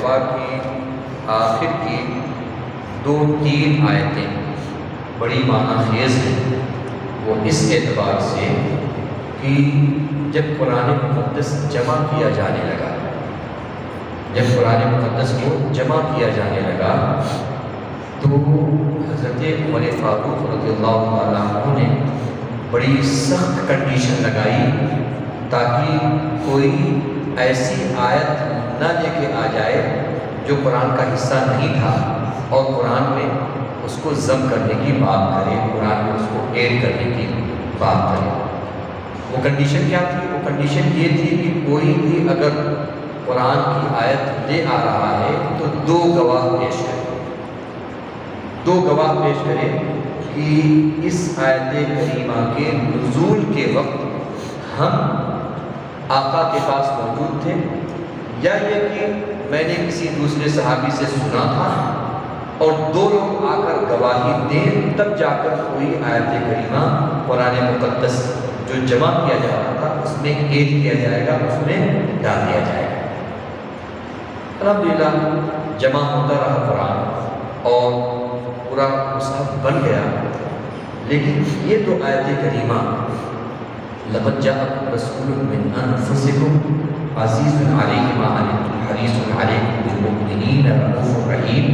توبہ کی آخر کی 2-3 آیتیں بڑی معنی خیز ہیں، وہ اس اعتبار سے کہ جب قرآن مقدس جمع کیا جانے لگا، جب قرآن مقدس کو جمع کیا جانے لگا تو حضرت عمر فاروق رضی اللہ تعالیٰ عنہ نے بڑی سخت کنڈیشن لگائی تاکہ کوئی ایسی آیت نہ لے کے آ جائے جو قرآن کا حصہ نہیں تھا اور قرآن میں اس کو ضم کرنے کی بات کرے، قرآن میں اس کو ایڈ کرنے کی بات کرے۔ وہ کنڈیشن کیا تھی؟ وہ کنڈیشن یہ تھی کہ کوئی بھی اگر قرآن کی آیت لے آ رہا ہے تو 2 گواہ پیش کرے، 2 گواہ پیش کرے کہ اس آیت کریمہ کے نزول کے وقت ہم آقا کے پاس موجود تھے، یا یہ کہ میں نے کسی دوسرے صحابی سے سنا تھا، اور 2 لوگ آ کر گواہی دیں، تب جا کر کوئی آیت کریمہ قرآن مقدس جو جمع کیا جا رہا تھا اس میں ایڈ کیا جائے گا، اس میں ڈال دیا جائے گا۔ الحمدللہ جمع ہوتا رہا قرآن اور پورا مصحف بن گیا، لیکن یہ 2 آیت کریمہ لقد جاءکم رسول من انفسکم عزیز علیہ ما عنتم حریص علیکم بالمؤمنین رؤوف رحیم،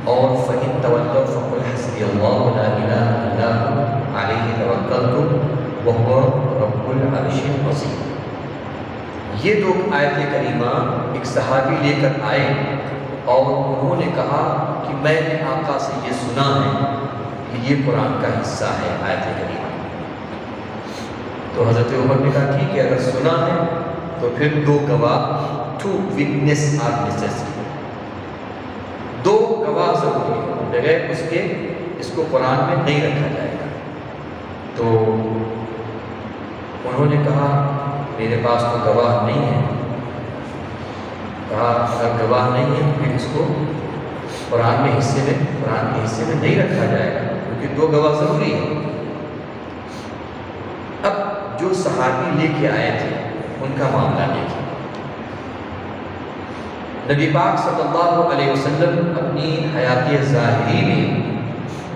اور فَإِن تَوَلَّوْا فَقُلْ حَسْبِيَ اللَّهُ لَا إِلَٰهَ إِلَّا هُوَ عَلَيْهِ تَوَكَّلْتُ وَهُوَ رَبُّ الْعَرْشِ الْعَظِيمِ۔ یہ 2 آیت کریمہ ایک صحابی لے کر آئے اور انہوں نے کہا کہ میں نے آقا سے یہ سنا ہے کہ یہ قرآن کا حصہ ہے آیت کریمہ۔ تو حضرت عمر نے کہا ٹھیک ہے، اگر سنا ہے تو پھر 2 گواہ، 2 witness are necessary، 2 گواہ ضروری ہے، بغیر اس کے اس کو قرآن میں نہیں رکھا جائے گا۔ تو انہوں نے کہا میرے پاس تو گواہ نہیں ہے۔ کہا اگر گواہ نہیں ہے تو پھر اس کو قرآن کے حصے میں نہیں رکھا جائے گا، کیونکہ 2 گواہ ضروری ہے۔ اب جو صحابی لے کے آئے تھے ان کا معاملہ دیکھیں۔ نبی پاک صلی اللہ علیہ وسلم اپنی حیات ظاہری میں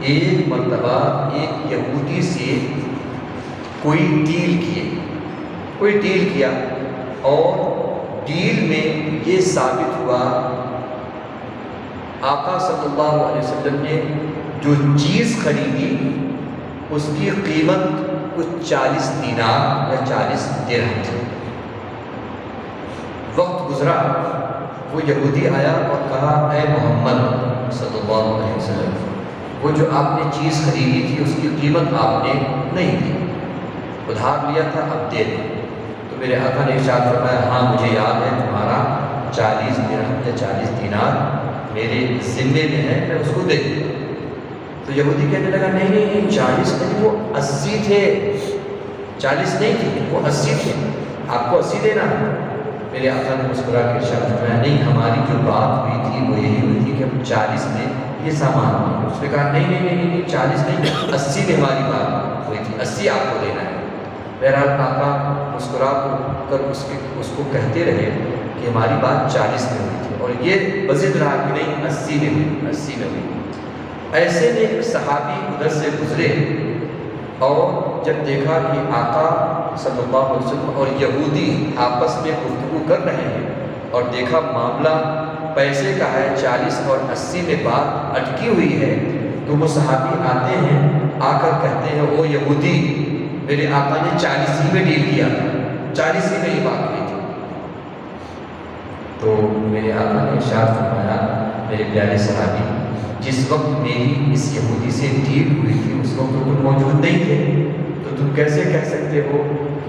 ایک مرتبہ ایک یہودی سے کوئی ڈیل کیا اور ڈیل میں یہ ثابت ہوا آقا صلی اللہ علیہ وسلم نے جو چیز خریدی اس کی قیمت کچھ 40 دینار یا 40 درہم تھی۔ وقت گزرا، وہ یہودی آیا اور کہا اے محمد صلی اللہ علیہ وسلم، وہ جو آپ نے چیز خریدی تھی اس کی قیمت آپ نے نہیں دی، ادھار لیا تھا، اب دے دیں۔ تو میرے آقا نے ارشاد فرمایا ہاں مجھے یاد ہے، تمہارا 40 درہم یا 40 دینار میرے ذمے میں ہے، میں اس کو دے دوں۔ تو یہودی کہنے لگا نہیں نہیں نہیں، 40 نہیں، وہ 80 تھے، 40 نہیں تھے، وہ 80 تھے، آپ کو 80 دینا ہے۔ میرے آقا نے مسکرا کے ارشاد فرمایا نہیں، ہماری جو بات ہوئی تھی وہ یہی ہوئی تھی کہ ہم 40 میں یہ سامان نہیں۔ اس نے کہا نہیں نہیں نہیں نہیں، 40 نہیں، 80 میں ہماری بات ہوئی تھی، 80 آپ کو دینا ہے۔ بہرحال آقا مسکرا کر اس کو کہتے رہے کہ ہماری بات 40 میں ہوئی تھی، اور یہ بضد رہا کہ نہیں 80 میں ہوئی، 80 میں ہوئی۔ ایسے میں ایک صحابی ادھر سے گزرے اور جب دیکھا کہ آقا صلی اللہ علیہ وسلم اور یہودی آپس میں گفتگو کر رہے ہیں اور دیکھا معاملہ پیسے کا ہے، 40 اور 80 میں بات اٹکی ہوئی ہے، تو وہ صحابی آتے ہیں، آ کر کہتے ہیں او یہودی، میرے آقا نے 40 ہی میں ڈیل کیا تھا، 40 ہی میں یہ بات کی تھی۔ تو میرے آقا نے ارشاد فرمایا میرے پیارے صحابی، جس وقت میری اس یہودی سے ڈیل ہوئی تھی اس وقت تو تم موجود نہیں تھے، تو تم کیسے کہہ سکتے ہو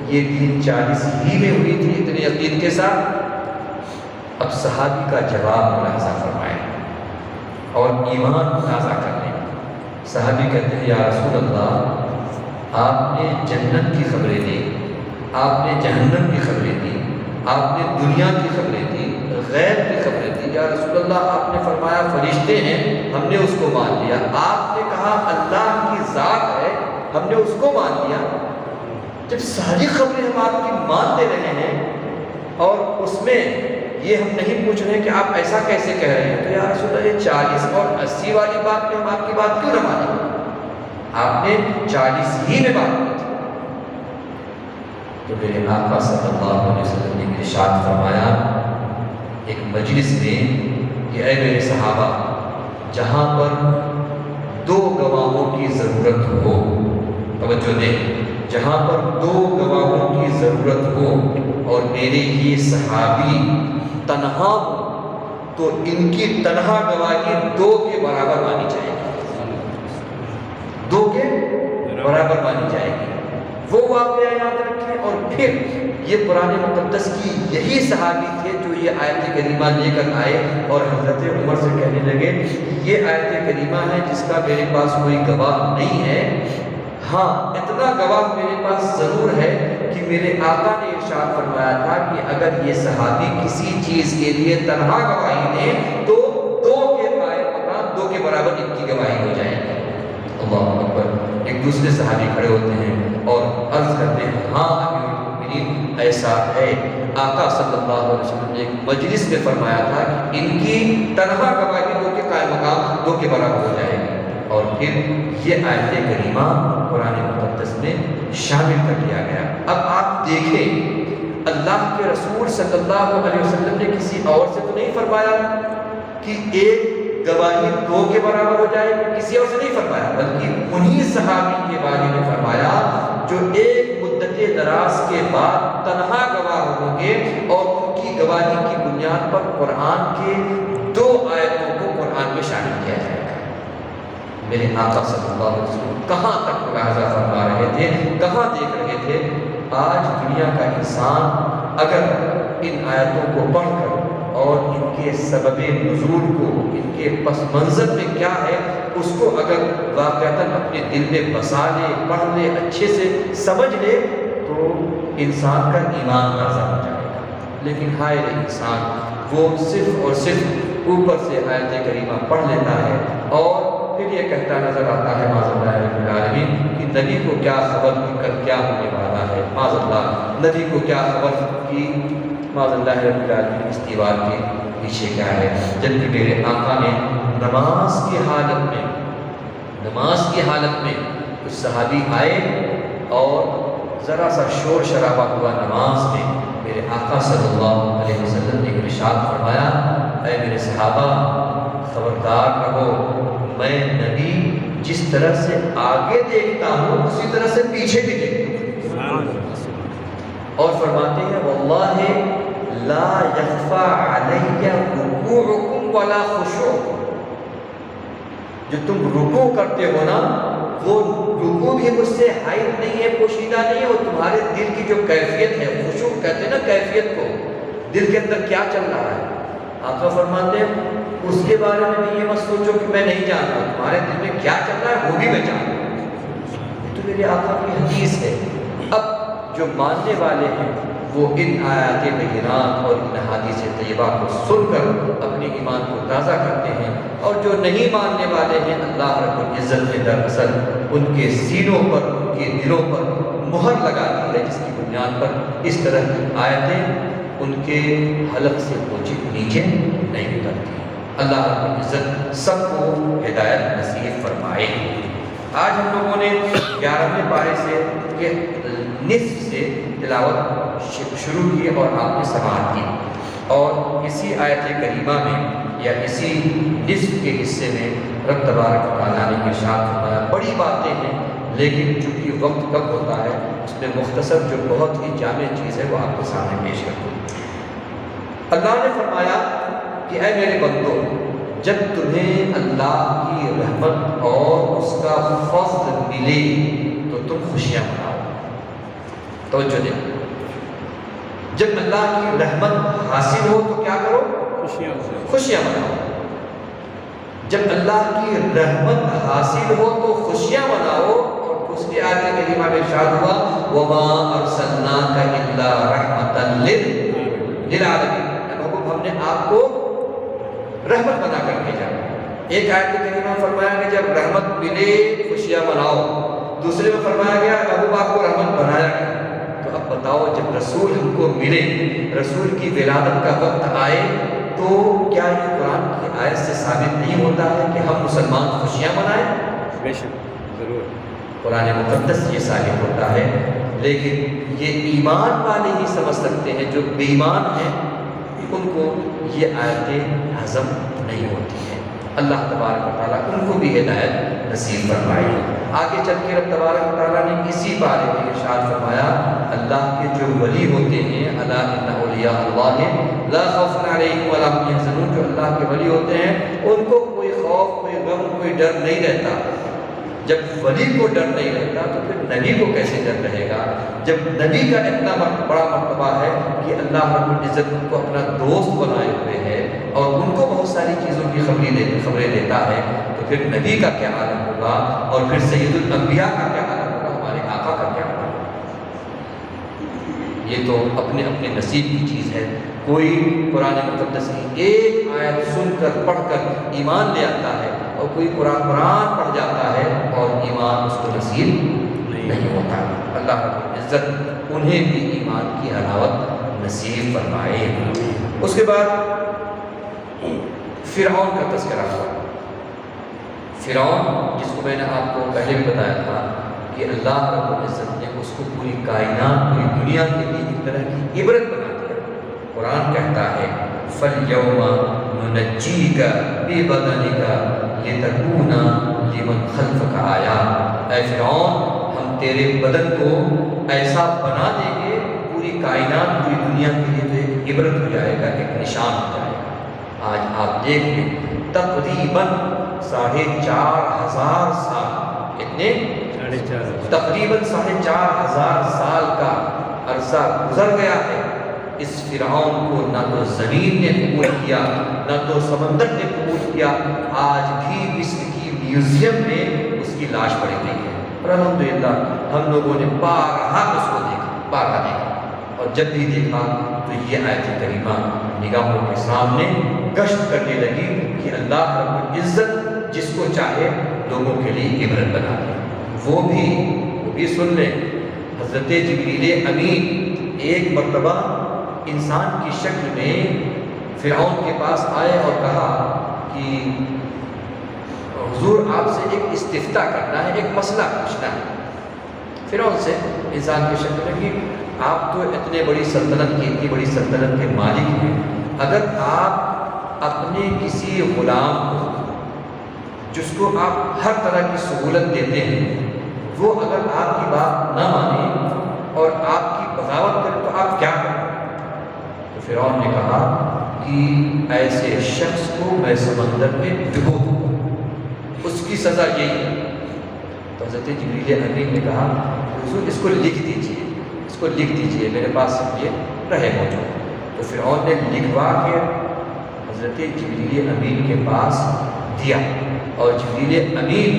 یہ ڈیل 40 ہی میں ہوئی تھی اتنے یقین کے ساتھ؟ اب صحابی کا جواب ملاحظہ فرمائے اور ایمان تازہ کرنے۔ صحابی کہتے ہیں یا رسول اللہ، آپ نے جنت کی خبریں دی، آپ نے جہنم کی خبریں دی، آپ نے دنیا کی خبریں دی، غیب کی خبریں دی، یا رسول اللہ آپ نے فرمایا فرشتے ہیں، ہم نے اس کو مان لیا، آپ نے کہا اللہ کی ذات ہے، ہم نے اس کو مان لیا۔ جب ساری خبریں ہم آپ کی مانتے رہے ہیں اور اس میں یہ ہم نہیں پوچھ رہے کہ آپ ایسا کیسے کہہ رہے ہیں، تو یا رسول اللہ یہ 40 اور 80 والی بات میں ہم آپ کی بات کیوں نہ مانیں؟ آپ نے 40 ہی میں بات کی تھی۔ تو میرے آقا صلی اللہ علیہ وسلم نے ارشاد فرمایا ایک مجلس میں کہ اے میرے صحابہ، جہاں پر 2 گواہوں کی ضرورت ہو، توجہ دیں، جہاں پر 2 گواہوں کی ضرورت ہو اور میرے یہ صحابی تنہا ہو تو ان کی تنہا گواہی 2 کے برابر مانی جائے گی، 2 کے برابر مانی جائے گی۔ وہ واقعہ یاد رکھیں۔ اور پھر یہ قرآن مقدس کی یہی صحابی تھے جو یہ آیت کریمہ لے کر آئے اور حضرت عمر سے کہنے لگے یہ آیت کریمہ ہے جس کا میرے پاس کوئی گواہ نہیں ہے، ہاں اتنا گواہ میرے پاس ضرور ہے کہ میرے آقا نے ارشاد فرمایا تھا کہ اگر یہ صحابی کسی چیز کے لیے تنہا گواہی دیں تو 2 کے قائم مقام 2 کے برابر ان کی گواہی ہو جائے گی۔ اللہ اکبر۔ ایک دوسرے صحابی کھڑے ہوتے ہیں اور عرض کرتے ہیں ہاں امیر المؤمنین ایسا ہے، آقا صلی اللہ علیہ وسلم نے ایک مجلس میں فرمایا تھا کہ ان کی تنہا گواہی 2 کے قائم مقام 2 کے برابر ہو جائے گی۔ اور پھر یہ آیت کریمہ قرآن مقدس میں شامل کر لیا گیا۔ اب آپ دیکھیں اللہ کے رسول صلی اللہ علیہ وسلم نے کسی اور سے تو نہیں فرمایا کہ ایک گواہی 2 کے برابر ہو جائے گی، کسی اور سے نہیں فرمایا، بلکہ انہی صحابی کے بارے میں فرمایا جو ایک مدت دراز کے بعد تنہا گواہ ہوں گے اور ان کی گواہی کی بنیاد پر قرآن کے 2 آیتوں کو قرآن میں شامل کیا جائے گا۔ میرے آقا صلی اللہ علیہ وسلم کہاں تک ملاحظہ فرما رہے تھے، کہاں دیکھ رہے تھے؟ آج دنیا کا انسان اگر ان آیتوں کو پڑھ کر اور ان کے سبب نزول کو، ان کے پس منظر میں کیا ہے اس کو اگر واقعتاً اپنے دل میں بسا لے، پڑھ لے، اچھے سے سمجھ لے تو انسان کا ایمان تازہ ہو جائے گا۔ لیکن ہائے رے انسان، وہ صرف اور صرف اوپر سے آیت کریمہ پڑھ لیتا ہے اور پھر یہ کہتا نظر آتا ہے معاذ اللہ رب العالمین کہ نبی کو کیا خبر کہ کل کیا ہونے والا ہے، معاذ اللہ نبی کو کیا خبر کہ معاذ اللہ رب العالمین اس دیوار کے پیچھے کیا ہے۔ جبکہ میرے آقا نے نماز کی حالت میں کچھ صحابی آئے اور ذرا سا شور شرابہ ہوا نماز میں، میرے آقا صلی اللہ علیہ وسلم نے ارشاد فرمایا اے میرے صحابہ خبردار رہو، میں نبی جس طرح سے آگے دیکھتا ہوں اسی طرح سے پیچھے بھی دیکھتا ہوں۔ اور فرماتے ہیں واللہ لا یخفى علی رکوعکم ولا خشوعکم، جو تم رکوع کرتے ہو نا وہ رکوع بھی مجھ سے ہائٹ نہیں ہے، پوشیدہ نہیں ہے، وہ تمہارے دل کی جو کیفیت ہے، خشوع کہتے ہیں نا کیفیت کو، دل کے اندر کیا چل رہا ہے۔ آقا فرماتے ہیں اس کے بارے میں بھی یہ مت سوچو کہ میں نہیں جانتا، تمہارے دل میں کیا چل رہا ہے وہ بھی میں جانتا ہوں۔ یہ تو میرے آقا کی حدیث ہے۔ اب جو ماننے والے ہیں وہ ان آیات بینات اور ان احادیث طیبہ کو سن کر اپنے ایمان کو تازہ کرتے ہیں، اور جو نہیں ماننے والے ہیں اللہ رب العزت نے دراصل ان کے سینوں پر، ان کے دلوں پر مہر لگا دی ہے، جس کی بنیاد پر اس طرح کی آیتیں ان کے حلق سے نیچے نہیں اترتی۔ اللہ رب العزت سب کو ہدایت نصیب فرمائے۔ آج ہم لوگوں نے 11ویں پارے سے کے نصف سے تلاوت شروع کی اور آپ نے سماعت کی، اور اسی آیت کریمہ میں یا اسی نصف کے حصے میں رب تبارک و تعالیٰ نے ارشاد فرمایا بڑی باتیں ہیں، لیکن چونکہ وقت کم ہوتا ہے اس میں مختصر جو بہت ہی جامع چیز ہے وہ آپ کے سامنے پیش کرتا ہوں۔ اللہ نے فرمایا کہ اے میرے بندو، جب تمہیں اللہ کی رحمت اور اس کا فضل ملے تو تم خوشیاں مناؤ۔ توجہ دیں، جب اللہ کی رحمت حاصل ہو تو کیا کرو؟ خوشیاں مناؤ۔ جب اللہ کی رحمت حاصل ہو تو خوشیاں مناؤ۔ اور دوسری آیت کریمہ میں ارشاد ہوا وَمَا أَرْسَلْنَاكَ إِلَّا رَحْمَةً لِلْعَالَمِينَ، ہم نے آپ کو رحمت بنا کر بھیجا۔ ایک آیت کریمہ فرمایا کہ جب رحمت ملے خوشیاں مناؤ، دوسرے میں فرمایا گیا محبوب آپ کو رحمت بنایا گیا۔ تو اب اب بتاؤ جب رسول ہم کو ملے، رسول کی ولادت کا وقت آئے، تو کیا یہ قرآن کی آیت سے ثابت نہیں ہوتا ہے کہ ہم مسلمان خوشیاں منائیں؟ بے شک ضرور قرآن مقدس یہ ثابت ہوتا ہے، لیکن یہ ایمان والے ہی سمجھ سکتے ہیں، جو بے ایمان ہیں ان کو یہ آیتیں ہضم نہیں ہوتی ہیں۔ اللہ تبارک و تعالیٰ ان کو بھی ہدایت نصیب فرمائے۔ آگے چل کے رب تبارک و تعالیٰ نے اسی بارے میں ارشاد فرمایا، اللہ کے جو ولی ہوتے ہیں، الا ان اولیاء اللہ لا خوف علیہم ولا هم يحزنون، جو اللہ کے ولی ہوتے ہیں ان کو کوئی خوف، کوئی غم، کوئی ڈر نہیں رہتا۔ جب ولی کو ڈر نہیں رہتا تو پھر نبی کو کیسے ڈر رہے گا؟ جب نبی کا اتنا بڑا مرتبہ ہے کہ اللہ رب العزت ان کو اپنا دوست بنائے ہوئے ہے اور ان کو بہت ساری چیزوں کی خبریں دیتا ہے، تو پھر نبی کا کیا عالم ہوگا، اور پھر سید الانبیاء کا کیا عالم ہوگا، ہمارے آقا کا کیا عالم ہوگا؟ یہ تو اپنے اپنے نصیب کی چیز ہے۔ کوئی قرآن مقدس کی ایک آیت سن کر پڑھ کر ایمان لے آتا ہے، اور کوئی قرآن پڑھ جاتا ہے اور ایمان اس کو نصیب نہیں ہوتا۔ اللہ رب العزت انہیں بھی ایمان کی حلاوت نصیب فرمائے۔ اس کے بعد فرعون کا تذکرہ ہوا۔ فرعون جس کو میں نے آپ کو پہلے بھی بتایا تھا کہ اللہ رب العزت نے اس کو پوری کائنات، پوری دنیا کے لیے ایک طرح کی عبرت بنا دیا۔ قرآن کہتا ہے فَالْيَوْمَ نُنَجِّيكَ بِبَدَنِكَ لِتَكُونَ لِمَنْ خَلْفَكَ آیَةً، اے فرعون ہم تیرے بدن کو ایسا بنا دیں گے، پوری کائنات، پوری دنیا کے لیے تو ایک عبرت ہو جائے گا، ایک نشان ہو جائے گا۔ آج آپ دیکھ لیں تقریباً 4,500 سال، کتنے؟ تقریباً 4,500 سال کا عرصہ گزر گیا ہے۔ اس فرعون کو نہ تو زمین نے قبول کیا، نہ تو سمندر نے قبول کیا، آج بھی مصر کی میوزیم میں اس کی لاش پڑی گئی ہے، اور الحمدللہ ہم لوگوں نے بارہا اس کو دیکھا، اور جب بھی دیکھا تو یہ آیت کریمہ نگاہوں کے سامنے گشت کرنے لگی کہ اللہ رب العزت جس کو چاہے لوگوں کے لیے عبرت بنا دے۔ وہ بھی سن لیں، حضرت جبریل امین ایک مرتبہ انسان کی شکل میں فرعون کے پاس آئے اور کہا کہ حضور آپ سے ایک استفتاء کرنا ہے، ایک مسئلہ پوچھنا ہے۔ فرعون سے انسان کی شکل میں کہ آپ تو اتنی بڑی سلطنت کے مالک ہیں، اگر آپ اپنے کسی غلام کو جس کو آپ ہر طرح کی سہولت دیتے ہیں، وہ اگر آپ کی بات نہ مانے اور آپ کی بغاوت کرے تو آپ کیا کریں؟ تو فرعون نے کہا کہ ایسے شخص کو میں سمندر میں ڈبو دوں گا، اس کی سزا یہی ہے۔ تو حضرت جبریل امین نے کہا حضور اس کو لکھ دیجئے، میرے پاس یہ رہے موجود۔ تو فرعون نے لکھوا کے حضرت جبریل امین کے پاس دیا، اور جبریل امین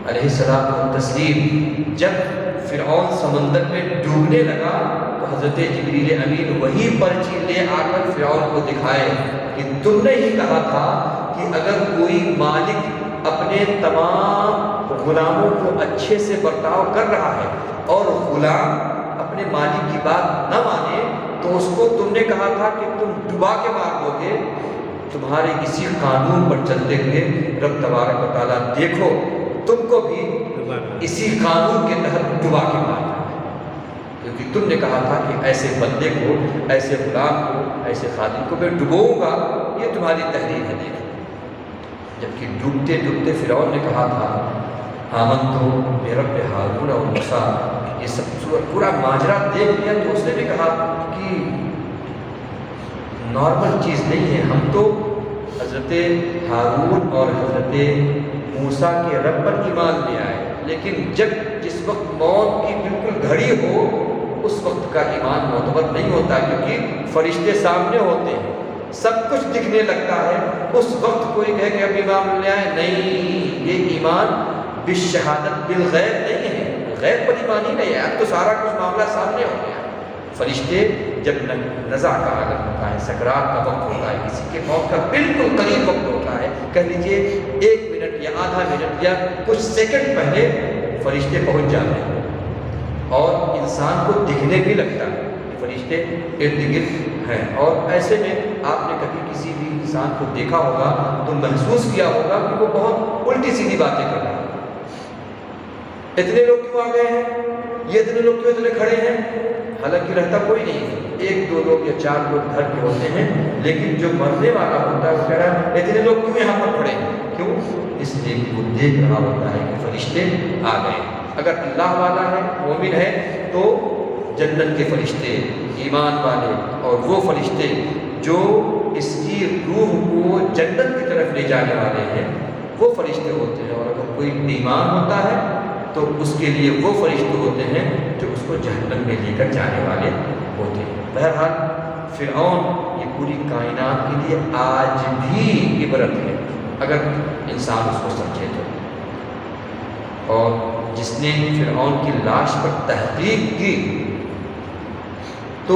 علیہ السلام و تسلیم جب فرعون سمندر میں ڈوبنے لگا تو حضرت جبریل امین وہی پرچی لے آ کر فرعون کو دکھائے کہ تم نے ہی کہا تھا کہ اگر کوئی مالک اپنے تمام غلاموں کو اچھے سے برتاؤ کر رہا ہے اور غلام اپنے مالک کی بات نہ مانے تو اس کو تم نے کہا تھا کہ تم ڈبا کے مار دو گے۔ تمہارے اسی قانون پر چلتے ہوئے رب تبارک و تعالیٰ دیکھو تم کو بھی اسی قانون کے تحت ڈبا کے مارنا ہے، کیونکہ تم نے کہا تھا کہ ایسے بندے کو، ایسے غلام کو، ایسے خادم کو میں ڈبوؤں گا، یہ تمہاری تحریر ہے۔ دیکھو جبکہ ڈوبتے ڈوبتے فرعون نے کہا تھا آمنتو برب ہارون و موسیٰ، یہ سب پورا ماجرا دیکھ لیا تو اس نے بھی کہا کہ نارمل چیز نہیں ہے، ہم تو حضرت ہارون اور حضرت موسیٰ کے رب پر ایمان لے آئے، لیکن جس وقت موت کی بالکل گھڑی ہو اس وقت کا ایمان معتبر نہیں ہوتا، کیونکہ فرشتے سامنے ہوتے ہیں، سب کچھ دکھنے لگتا ہے، اس وقت کوئی کہے کہ اب ایمان لے آئے، نہیں، یہ ایمان بالشہادت بالغیب نہیں ہے، غیب پر ایمان ہی نہیں ہے، اب تو سارا کچھ معاملہ سامنے ہو گیا۔ فرشتے جب نزع کا عالم ہوتا ہے، سکرات کا وقت ہوتا ہے، کسی کے موت کا بالکل قریب وقت ہوتا ہے، کہہ لیجیے 1 منٹ یا آدھا منٹ یا کچھ سیکنڈ پہلے فرشتے پہنچ جاتے ہیں اور انسان کو دکھنے بھی لگتا ہے کہ فرشتے ارد گرد ہیں، اور ایسے میں آپ نے کبھی کسی بھی انسان کو دیکھا ہوگا تو محسوس کیا ہوگا کہ وہ بہت الٹی سیدھی باتیں کر رہا ہے۔ اتنے لوگ کیوں آ گئے ہیں، یہ اتنے لوگ کیوں اتنے کھڑے ہیں؟ حالانکہ رہتا کوئی نہیں ہے، 1 2 لوگ یا 4 لوگ گھر کے ہوتے ہیں، لیکن جو مرنے والا ہوتا ہے وہ کہہ رہا ہے اتنے لوگ کیوں یہاں پر کھڑے ہیں؟ کیوں؟ اس لیے کہ وہ دیکھ رہا ہوتا ہے کہ فرشتے آ گئے۔ اگر اللہ والا ہے، مومن ہے، تو جنت کے فرشتے، ایمان والے اور وہ فرشتے جو اس کی روح کو جنت کی طرف لے جانے والے ہیں، وہ فرشتے ہوتے ہیں۔ اور اگر کوئی بیمان ہوتا ہے تو اس کے لیے وہ فرشتے ہوتے ہیں جو اس کو جہنم میں لے کر جانے والے ہوتے ہیں۔ بہرحال فرعون یہ پوری کائنات کے لیے آج بھی عبرت ہے اگر انسان اس کو سمجھے تو۔ اور جس نے فرعون کی لاش پر تحقیق کی تو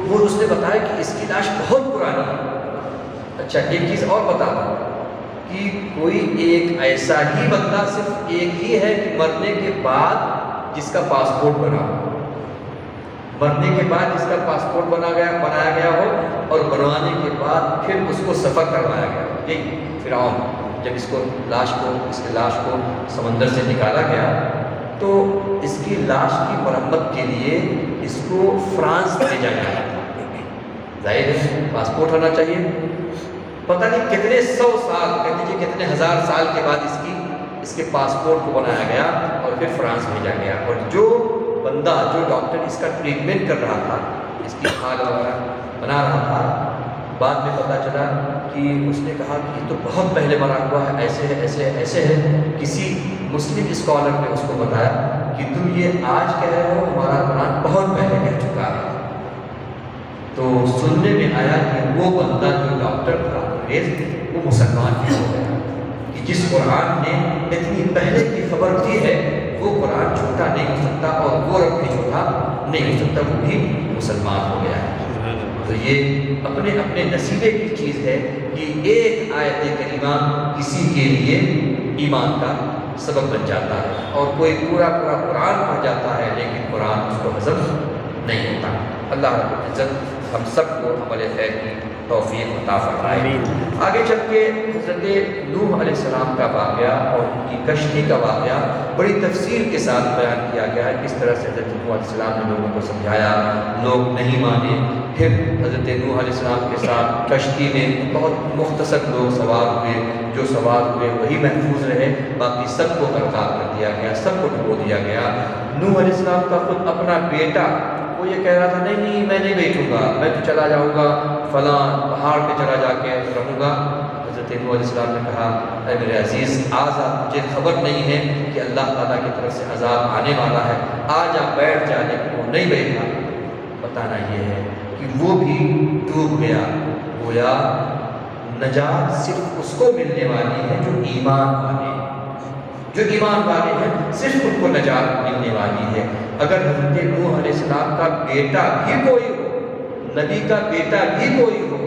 وہ اس نے بتایا کہ اس کی لاش بہت پرانی ہے۔ اچھا ایک چیز اور بتا دوں کہ کوئی ایک ایسا ہی بندہ صرف ایک ہی ہے کہ مرنے کے بعد جس کا پاسپورٹ بنا ہو، مرنے کے بعد جس کا پاسپورٹ بنایا گیا ہو اور بنوانے کے بعد پھر اس کو سفر کروایا گیا ہو۔ یہی فرعون جب اس کی لاش کو سمندر سے نکالا گیا تو اس کی لاش کی مرمت کے لیے اس کو فرانس بھیجا گیا تھا۔ ظاہر ہے پاسپورٹ ہونا چاہیے، پتہ نہیں کتنے 100 سال، کہہ لیجیے کتنے 1000 سال کے بعد اس کے پاسپورٹ کو بنایا گیا اور پھر فرانس بھیجا گیا۔ اور جو بندہ، جو ڈاکٹر اس کا ٹریٹمنٹ کر رہا تھا، اس کی کھال وغیرہ بنا رہا تھا، بعد میں پتہ چلا کہ اس نے کہا کہ یہ تو بہت پہلے مرا ہوا ہے، ایسے ہے ایسے ہے ایسے ہے۔ کسی مسلم اسکالر نے اس کو بتایا کہ تم یہ آج کہہ رہے ہو، ہمارا قرآن بہت پہلے کہہ چکا ہے۔ تو سننے میں آیا کہ وہ بندہ جو ڈاکٹر تھا وہ مسلمان بھی ہو گیا کہ جس قرآن نے اتنی پہلے کی خبر دی ہے وہ قرآن جھوٹا نہیں ہو سکتا، اور وہ رب بھی جھوٹا نہیں ہو سکتا، وہ بھی مسلمان ہو گیا ہے۔ تو یہ اپنے اپنے نصیبے کی چیز ہے کہ ایک آیت کریمہ کسی کے لیے ایمان کا سبب بن جاتا ہے، اور کوئی پورا قرآن پڑھ جاتا ہے لیکن قرآن اس کو ہضم نہیں ہوتا۔ اللہ رب العزت ہم سب کو عمل خیر کی توفیق عطا فرمائے۔ آگے چل کے حضرت نوح علیہ السلام کا واقعہ اور ان کی کشتی کا واقعہ بڑی تفصیل کے ساتھ بیان کیا گیا ہے، کس طرح سے حضرت نوح علیہ السلام نے لوگوں کو سمجھایا، لوگ نہیں مانے۔ پھر حضرت نوح علیہ السلام کے ساتھ کشتی میں بہت مختصر لوگ سوار ہوئے، جو سوار ہوئے وہی محفوظ رہے، باقی سب کو غرقاب کر دیا گیا، سب کو ڈبو دیا گیا۔ نوح علیہ السلام کا خود اپنا بیٹا وہ یہ کہہ رہا تھا نہیں میں نہیں بیٹھوں گا، میں تو چلا جاؤں گا فلاں پہاڑ پہ چلا جا کے رہوں گا۔ حضرت نوح علیہ السلام نے کہا اے میرے عزیز آجا، مجھے خبر نہیں ہے کہ اللہ تعالیٰ کی طرف سے عذاب آنے والا ہے، آجا بیٹھ جا، لیکن وہ نہیں بیٹھا۔ بتانا یہ ہے کہ وہ بھی ڈوب گیا۔ گویا نجات صرف اس کو ملنے والی ہے جو ایمان والے ہیں، جو ایمان والے ہیں صرف ان کو نجات ملنے والی ہے۔ اگر حضرت نوح علیہ السلام کا بیٹا بھی کوئی ہو، نبی کا بیٹا بھی کوئی ہو،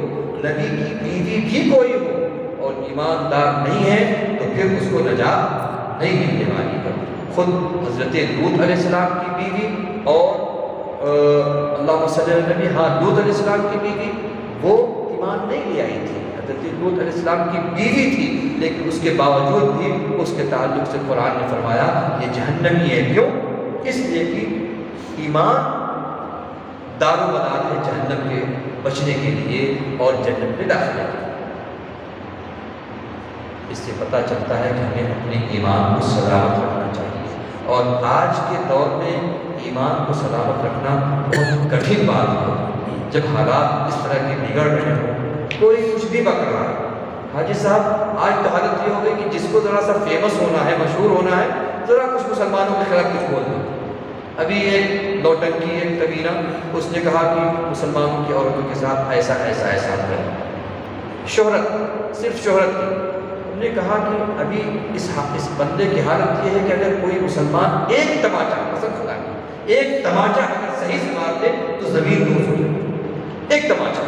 نبی کی بیوی بھی کوئی ہو اور ایماندار نہیں ہے تو پھر اس کو نجات نہیں ملنے والی ہے۔ خود حضرت لوط علیہ السلام کی بیوی اور اللہم صلی علی النبی، لوط علیہ السلام کی بیوی وہ ایمان نہیں لے آئی تھی، حضرت لوط علیہ السلام کی بیوی تھی، لیکن اس کے باوجود بھی اس کے تعلق سے قرآن نے فرمایا یہ جہنمی ہے۔ کیوں؟ اس لیے کہ ایمان دار و مدار ہے جہنم کے بچنے کے لیے اور جنت میں داخلے کے لیے۔ اس سے پتہ چلتا ہے کہ ہمیں اپنے ایمان کو سلامت رکھنا چاہیے، اور آج کے دور میں ایمان کو سلامت رکھنا بہت کٹھن بات ہے۔ جب حالات اس طرح کے بگڑ رہے ہوں، کوئی کچھ بھی بک رہا ہے، حاجی صاحب آج تو حالت یہ ہو گئی کہ جس کو ذرا سا فیمس ہونا ہے، مشہور ہونا ہے، ذرا کچھ مسلمانوں کے خلاف کچھ بول دو۔ ابھی ایک نوٹنکی، ایک کبیرہ، اس نے کہا کہ مسلمانوں کی عورتوں کے ساتھ ایسا ایسا ایسا کریں، شہرت، صرف شہرت کی۔ ہم نے کہا کہ ابھی اس بندے کی حالت یہ ہے کہ اگر کوئی مسلمان ایک تماچا، قسم خدا کی ایک تماچا اگر صحیح سے مار دے تو زمین دوز ہو جائے، ایک تماچا۔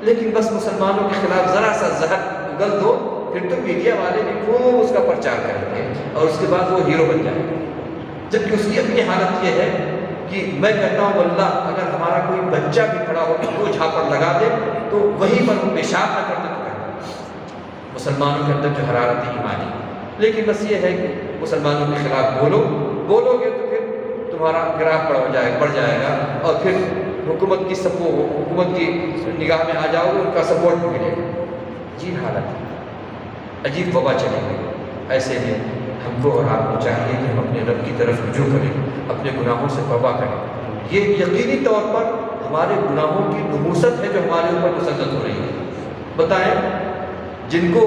لیکن بس مسلمانوں کے خلاف ذرا سا زہر اگل دو، پھر تو میڈیا والے بھی خوب اس کا پرچار کریں گے اور اس کے بعد وہ ہیرو بن جائیں گے۔ جبکہ اس کی اپنی حالت یہ ہے کہ میں کہتا ہوں اللہ اگر ہمارا کوئی بچہ بھی کھڑا ہو کے دو جھاپڑ لگا دے تو وہیں پر وہ پیشاب نہ کر دے تو کہتا مسلمانوں کے اندر جو حرارت ایمانی، لیکن بس یہ ہے کہ مسلمانوں کے خلاف بولو گے تو پھر تمہارا گراف بڑھ جائے گا اور پھر حکومت کی نگاہ میں آ جاؤ گے، ان کا سپورٹ ملے گا۔ عجیب حالت ہے، عجیب وبا چلے گی۔ ایسے میں ہم کو اور آپ کو چاہیے کہ ہم اپنے رب کی طرف رجوع کریں، اپنے گناہوں سے توبہ کریں۔ یہ یقینی طور پر ہمارے گناہوں کی نحوست ہے جو ہمارے اوپر مسلط ہو رہی ہے۔ بتائیں جن کو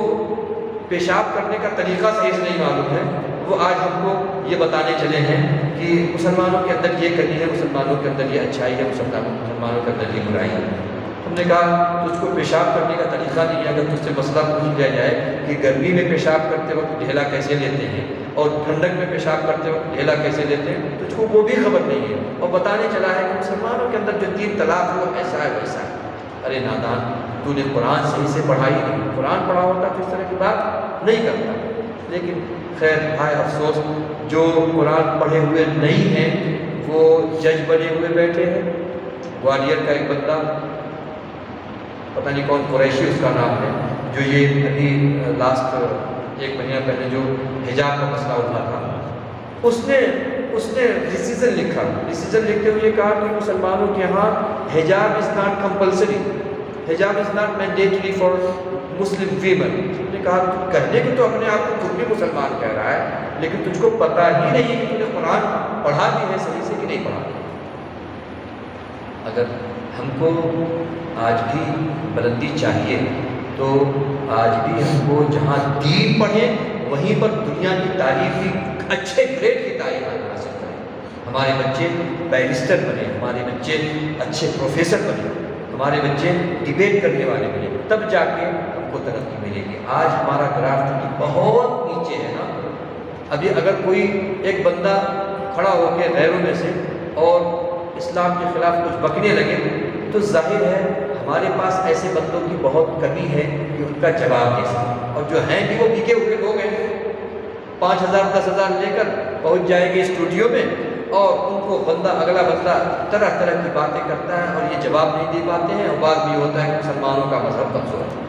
پیشاب کرنے کا طریقہ صحیح سے نہیں معلوم ہے، وہ آج ہم کو یہ بتانے چلے ہیں کہ مسلمانوں کے اندر یہ کرنی ہے، مسلمانوں کے اندر یہ اچھائی ہے، مسلمانوں کے اندر یہ برائی ہے۔ ہم نے کہا تجھ کو پیشاب کرنے کا طریقہ نہیں ہے۔ اگر تجھ سے مسئلہ پوچھ لیا جائے کہ گرمی میں پیشاب کرتے وقت ڈھیلا کیسے لیتے ہیں اور ٹھنڈک میں پیشاب کرتے وقت ڈھیلا کیسے لیتے ہیں، تجھ کو وہ بھی خبر نہیں ہے، اور بتانے چلا ہے کہ مسلمانوں کے اندر جو 3 طلاق ہے وہ ایسا ہے ویسا ہے۔ ارے نادان، تو نے قرآن صحیح سے پڑھا ہی نہیں، قرآن پڑھا ہوتا تو اس طرح کی بات نہیں کرتا۔ لیکن خیر ہائے افسوس، جو قرآن پڑھے ہوئے نہیں ہیں وہ جج بنے ہوئے بیٹھے ہیں۔ گوالیئر کا ایک بندہ، پتہ نہیں کون، قریشی اس کا نام ہے، جو یہ ابھی لاسٹ 1 مہینہ پہلے جو حجاب کا مسئلہ اٹھا تھا، اس نے ڈیسیزن لکھتے ہوئے کہا کہ مسلمانوں کے ہاں حجاب از ناٹ کمپلسری، حجاب is not mandatory for Muslim women. نے کہا تو کہنے کو تو اپنے آپ کو خود بھی مسلمان کہہ رہا ہے، لیکن تجھ کو پتہ ہی نہیں کہ تجھے قرآن پڑھا بھی ہے صحیح سے کہ نہیں پڑھا۔ اگر ہم کو آج بھی بلندی چاہیے تو آج بھی ہم کو جہاں دین پڑھیں وہیں پر دنیا کی تعریف بھی اچھے گریڈ کی تعلیم حاصل کریں۔ ہمارے بچے بیرسٹر بنے، ہمارے بچے اچھے پروفیسر بنے، ہمارے بچے ڈیبیٹ کرنے والے بنے، تب جا کے ہم کو ترقی ملے گی۔ آج ہمارا گراف بہت نیچے ہے نا۔ ابھی اگر کوئی ایک بندہ کھڑا ہو کے غیروں میں سے اور اسلام کے خلاف کچھ بکنے لگے تو ظاہر ہے ہمارے پاس ایسے بندوں کی بہت کمی ہے کہ ان کا جواب دے سکیں، اور جو ہیں بھی وہ بکے ہوئے لوگ ہیں۔ 5,000 10,000 لے کر پہنچ جائیں گے اسٹوڈیو میں، اور ان کو اگلا بندہ طرح طرح کی باتیں کرتا ہے اور یہ جواب نہیں دے پاتے ہیں، اور بعد میں یہ ہوتا ہے کہ مسلمانوں کا مذہب کمزور ہے۔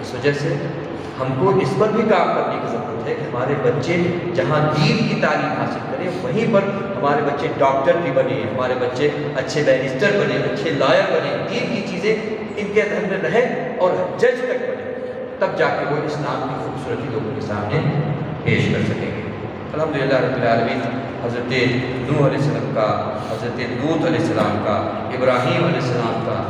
اس وجہ سے ہم کو اس پر بھی کام کرنے کی ضرورت ہے کہ ہمارے بچے جہاں دین کی تعلیم حاصل کریں وہیں پر ہمارے بچے ڈاکٹر بھی بنے، ہمارے بچے اچھے بیرسٹر بنے، اچھے لائر بنے، دین کی چیزیں ان کے ذہن میں رہیں اور جج تک بنے، تب جا کے وہ اسلام کی خوبصورتی لوگوں کے سامنے پیش کر سکیں گے۔ الحمدللہ رب العالمین، حضرت نوح علیہ السلام کا، حضرت لوط علیہ السلام کا، ابراہیم علیہ السلام کا،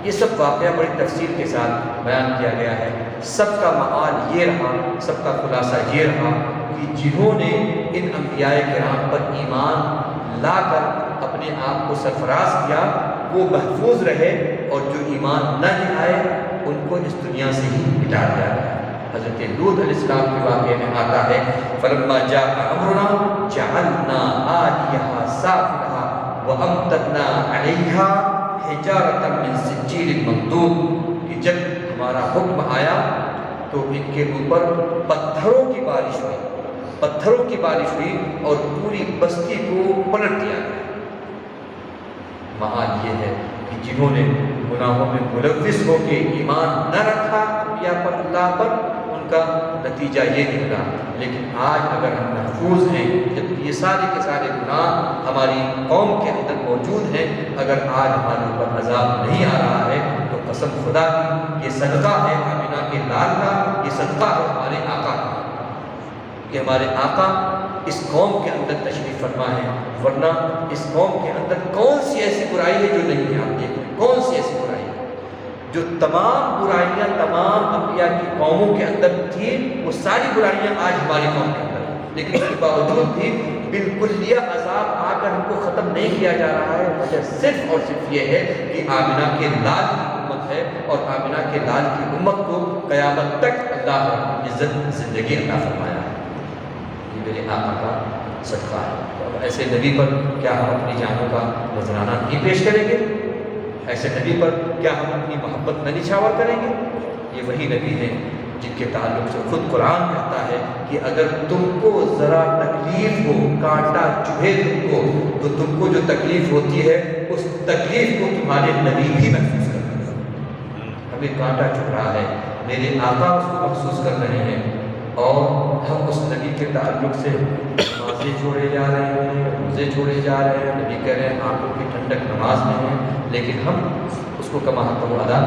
یہ سب واقعہ بڑی تفصیل کے ساتھ بیان کیا گیا ہے۔ سب کا معال یہ رہا، سب کا خلاصہ یہ رہا کہ جنہوں نے ان انبیاء کرام پر ایمان لا کر اپنے آپ کو سرفراز کیا وہ محفوظ رہے، اور جو ایمان نہ لے آئے ان کو اس دنیا سے ہی مٹا دیا گیا۔ حضرت لوط علیہ السلام کے واقعے میں آتا ہے فلما جاء امرنا جعلنا عالیہا سافلہا وامطرنا علیہا حجارۃ من سجیل منضود، کہ جب ہمارا حکم آیا تو ان کے اوپر پتھروں کی بارش ہوئی اور پوری بستی کو پلٹ دیا گیا۔ محال یہ ہے کہ جنہوں نے گناہوں میں ملوث ہو کے ایمان نہ رکھا انبیاء پر، اللہ پر، ان کا نتیجہ یہ نکلا۔ لیکن آج اگر ہم محفوظ ہیں، جب یہ سارے کے سارے گناہ ہماری قوم کے اندر موجود ہیں، اگر آج ہمارے اوپر عذاب نہیں آ رہا ہے تو قسم خدا کی یہ صدقہ ہے آمنہ کے لال کا، یہ صدقہ ہے ہمارے آقا کا، کہ ہمارے آقا اس قوم کے اندر تشریف فرما ہے، ورنہ اس قوم کے اندر کون سی ایسی برائی ہے جو نہیں ہے؟ آپ دیکھیں کون سی ایسی برائی ہے جو تمام برائیاں تمام انبیاء کی قوموں کے اندر تھی، وہ ساری برائیاں آج ہماری قوم کے اندر ہیں، لیکن اس کے باوجود بھی بالکلیہ عذاب آ کر ہم کو ختم نہیں کیا جا رہا ہے۔ وجہ صرف اور صرف یہ ہے کہ آمنہ کے لال کی امت ہے، اور آمنہ کے لال کی امت کو قیامت تک اللہ رب العزت زندگی عطا فرمایا ہے۔ یہ میرے آقا کا صدقہ ہے۔ تو ایسے نبی پر کیا ہم اپنی جانوں کا نذرانہ نہیں پیش کریں گے؟ ایسے نبی پر کیا ہم اپنی محبت نہ نچھاور کریں گے؟ یہ وہی نبی ہیں جن کے تعلق سے خود قرآن کہتا ہے کہ اگر تم کو ذرا تکلیف ہو، کانٹا چبھے تم کو، تو تم کو جو تکلیف ہوتی ہے اس تکلیف کو تمہارے نبی بھی محسوس کرتے ہیں۔ ہمیں کانٹا چبھ رہا ہے، میرے آقا اس کو محسوس کر رہے ہیں، اور ہم اس نبی کے تعلق سے نمازیں چھوڑے جا رہے ہیں، روزے چھوڑے جا رہے ہیں، نبی کہہ رہے ہیں آنکھوں کی ٹھنڈک نماز میں ہے، لیکن ہم اس کو کما حق ادا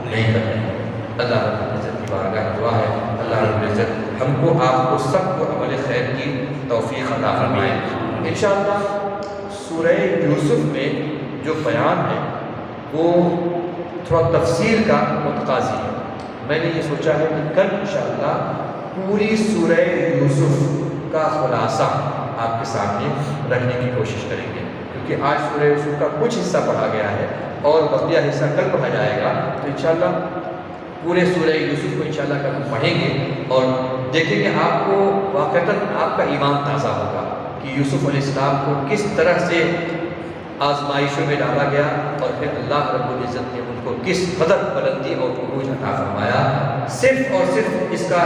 نہیں کر رہے ہیں۔ اللہ رب العزت کی بارگاہ دعا ہے اللہ رب العزت ہم کو، آپ کو، سب کو عمل خیر کی توفیق عطا فرمائے۔ انشاءاللہ سورہ یوسف میں جو بیان ہے وہ تھوڑا تفصیل کا متقاضی ہے۔ میں نے یہ سوچا ہے کہ کل انشاءاللہ پوری سورہ یوسف کا خلاصہ آپ کے سامنے رکھنے کی کوشش کریں گے، کیونکہ آج سورہ یوسف کا کچھ حصہ پڑھا گیا ہے اور بقیہ حصہ کل پڑھا جائے گا، تو انشاءاللہ پورے سورہ یوسف کو انشاءاللہ کل ہم پڑھیں گے اور دیکھیں گے آپ کو واقعتاً آپ کا ایمان تازہ ہوگا کہ یوسف علیہ السلام کو کس طرح سے آزمائشوں میں ڈالا گیا اور پھر اللہ رب العزت نے ان کو کس قدر بلندی اور عروج عطا فرمایا۔ صرف اور صرف اس کا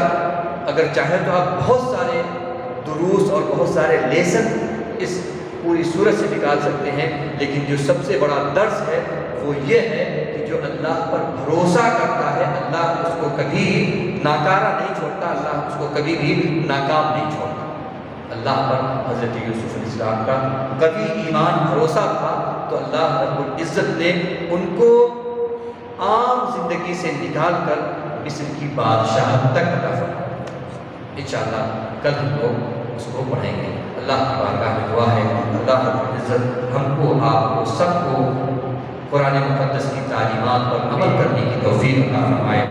اگر چاہیں تو آپ بہت سارے دروس اور بہت سارے لیسن اس پوری سورت سے نکال سکتے ہیں، لیکن جو سب سے بڑا درس ہے وہ یہ ہے کہ جو اللہ پر بھروسہ کرتا ہے اللہ اس کو کبھی ناکارہ نہیں چھوڑتا، اللہ اس کو کبھی بھی ناکام نہیں چھوڑتا۔ اللہ پر حضرت یوسف علیہ السلام کا کبھی ایمان بھروسہ تھا تو اللہ رب العزت نے ان کو عام زندگی سے نکال کر مصر کی بادشاہت تک عطا فرمایا۔ انشاءاللہ کل ہم لوگ اس کو پڑھیں گے۔ اللہ کی بارگاہ میں دعا ہے اللہ رب العزت ہم کو، آپ کو، سب کو قرآن مقدس کی تعلیمات پر عمل کرنے کی توفیق عطا فرمائے۔